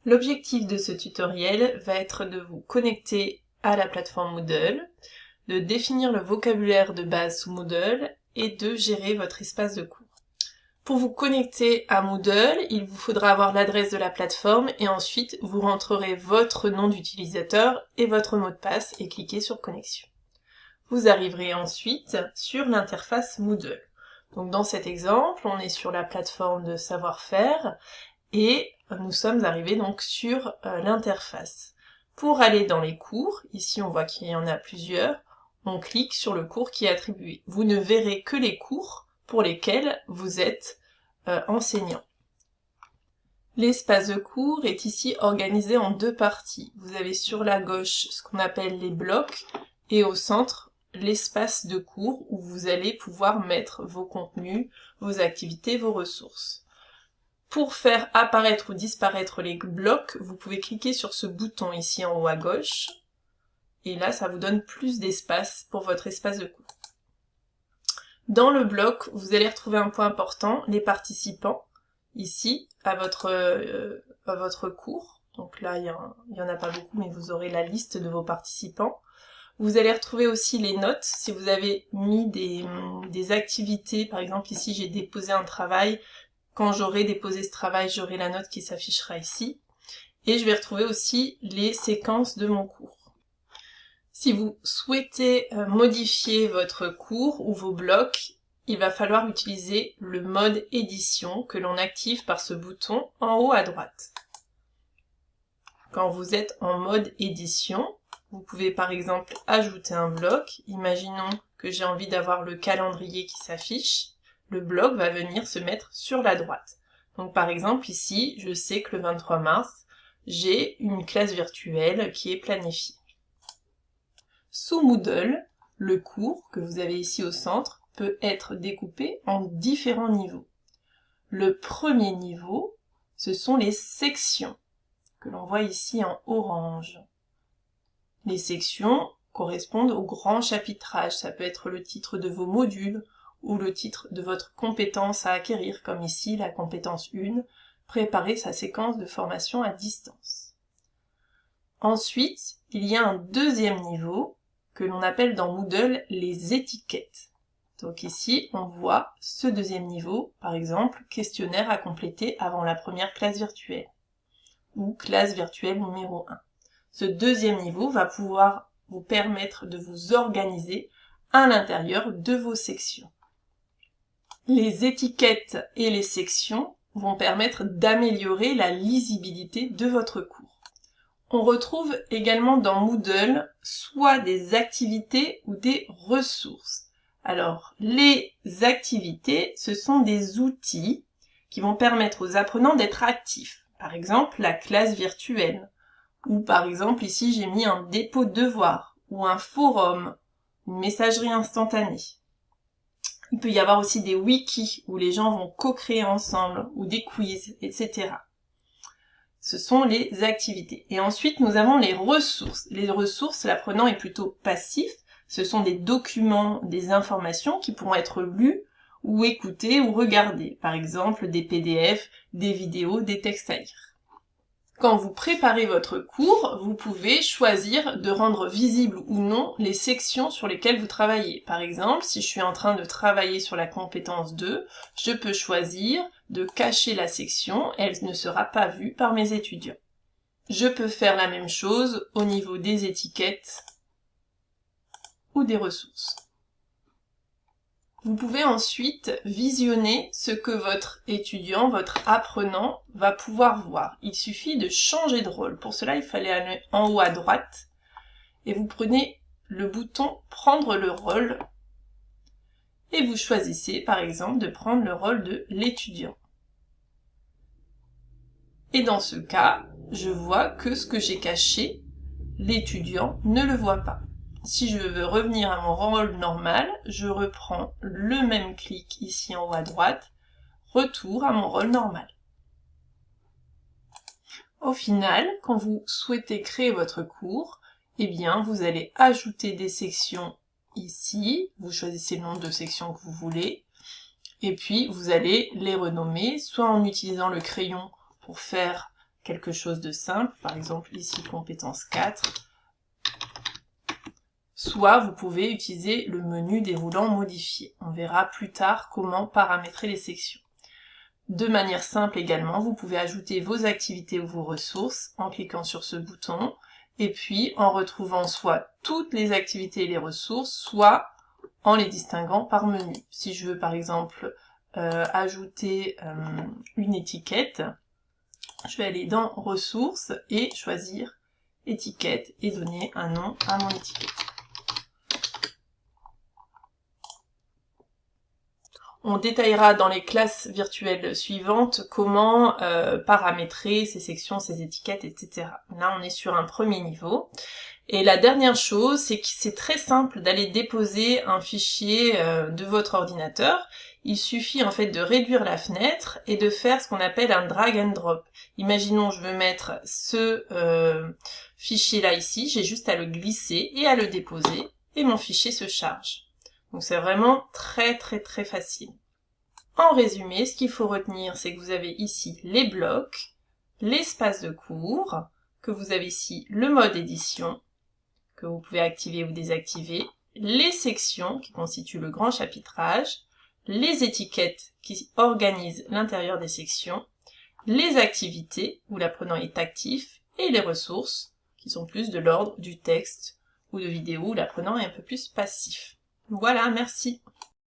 L'objectif de ce tutoriel va être de vous connecter à la plateforme Moodle, de définir le vocabulaire de base sous Moodle et de gérer votre espace de cours. Pour vous connecter à Moodle, il vous faudra avoir l'adresse de la plateforme et ensuite vous rentrerez votre nom d'utilisateur et votre mot de passe et cliquez sur connexion. Vous arriverez ensuite sur l'interface Moodle. Donc dans cet exemple, on est sur la plateforme de savoir-faire et nous sommes arrivés donc sur l'interface. Pour aller dans les cours, ici on voit qu'il y en a plusieurs, on clique sur le cours qui est attribué. Vous ne verrez que les cours pour lesquels vous êtes enseignant. L'espace de cours est ici organisé en deux parties. Vous avez sur la gauche ce qu'on appelle les blocs et au centre l'espace de cours où vous allez pouvoir mettre vos contenus, vos activités, vos ressources. Pour faire apparaître ou disparaître les blocs, vous pouvez cliquer sur ce bouton ici en haut à gauche et là ça vous donne plus d'espace pour votre espace de cours. Dans le bloc, vous allez retrouver un point important, les participants, ici, à votre cours. Donc là, il y en a pas beaucoup, mais vous aurez la liste de vos participants. Vous allez retrouver aussi les notes, si vous avez mis des activités, par exemple ici j'ai déposé un travail, quand j'aurai déposé ce travail, j'aurai la note qui s'affichera ici. Et je vais retrouver aussi les séquences de mon cours. Si vous souhaitez modifier votre cours ou vos blocs, il va falloir utiliser le mode édition que l'on active par ce bouton en haut à droite. Quand vous êtes en mode édition, vous pouvez par exemple ajouter un bloc. Imaginons que j'ai envie d'avoir le calendrier qui s'affiche. Le bloc va venir se mettre sur la droite. Donc par exemple ici, je sais que le 23 mars, j'ai une classe virtuelle qui est planifiée. Sous Moodle, le cours que vous avez ici au centre peut être découpé en différents niveaux. Le premier niveau, ce sont les sections, que l'on voit ici en orange. Les sections correspondent au grand chapitrage, ça peut être le titre de vos modules ou le titre de votre compétence à acquérir, comme ici la compétence 1, préparer sa séquence de formation à distance. Ensuite, il y a un deuxième niveau, que l'on appelle dans Moodle les étiquettes. Donc ici, on voit ce deuxième niveau, par exemple, questionnaire à compléter avant la première classe virtuelle, ou classe virtuelle numéro 1. Ce deuxième niveau va pouvoir vous permettre de vous organiser à l'intérieur de vos sections. Les étiquettes et les sections vont permettre d'améliorer la lisibilité de votre cours. On retrouve également dans Moodle soit des activités ou des ressources. Alors, les activités, ce sont des outils qui vont permettre aux apprenants d'être actifs. Par exemple, la classe virtuelle. Ou par exemple, ici, j'ai mis un dépôt de devoirs ou un forum, une messagerie instantanée. Il peut y avoir aussi des wikis où les gens vont co-créer ensemble ou des quiz, etc. Ce sont les activités. Et ensuite, nous avons les ressources. Les ressources, l'apprenant est plutôt passif. Ce sont des documents, des informations qui pourront être lues ou écoutées ou regardées. Par exemple, des PDF, des vidéos, des textes à lire. Quand vous préparez votre cours, vous pouvez choisir de rendre visibles ou non les sections sur lesquelles vous travaillez. Par exemple, si je suis en train de travailler sur la compétence 2, je peux choisir de cacher la section, elle ne sera pas vue par mes étudiants. Je peux faire la même chose au niveau des étiquettes ou des ressources. Vous pouvez ensuite visionner ce que votre étudiant, votre apprenant va pouvoir voir. Il suffit de changer de rôle. Pour cela, il fallait aller en haut à droite et vous prenez le bouton « Prendre le rôle » et vous choisissez par exemple de prendre le rôle de l'étudiant. Et dans ce cas, je vois que ce que j'ai caché, l'étudiant ne le voit pas. Si je veux revenir à mon rôle normal, je reprends le même clic ici en haut à droite, retour à mon rôle normal. Au final, quand vous souhaitez créer votre cours, eh bien, vous allez ajouter des sections ici, vous choisissez le nombre de sections que vous voulez, et puis vous allez les renommer, soit en utilisant le crayon pour faire quelque chose de simple, par exemple ici compétence 4, soit vous pouvez utiliser le menu déroulant modifié. On verra plus tard comment paramétrer les sections. De manière simple également, vous pouvez ajouter vos activités ou vos ressources en cliquant sur ce bouton, et puis en retrouvant soit toutes les activités et les ressources, soit en les distinguant par menu. Si je veux par exemple ajouter une étiquette, je vais aller dans ressources et choisir étiquette et donner un nom à mon étiquette. On détaillera dans les classes virtuelles suivantes comment paramétrer ces sections, ces étiquettes, etc. Là, on est sur un premier niveau. Et la dernière chose, c'est que c'est très simple d'aller déposer un fichier de votre ordinateur. Il suffit en fait de réduire la fenêtre et de faire ce qu'on appelle un drag and drop. Imaginons, je veux mettre ce fichier-là ici, j'ai juste à le glisser et à le déposer, et mon fichier se charge. Donc c'est vraiment très facile. En résumé, ce qu'il faut retenir, c'est que vous avez ici les blocs, l'espace de cours, que vous avez ici le mode édition, que vous pouvez activer ou désactiver, les sections qui constituent le grand chapitrage, les étiquettes qui organisent l'intérieur des sections, les activités où l'apprenant est actif, et les ressources qui sont plus de l'ordre du texte ou de vidéo où l'apprenant est un peu plus passif. Voilà, merci.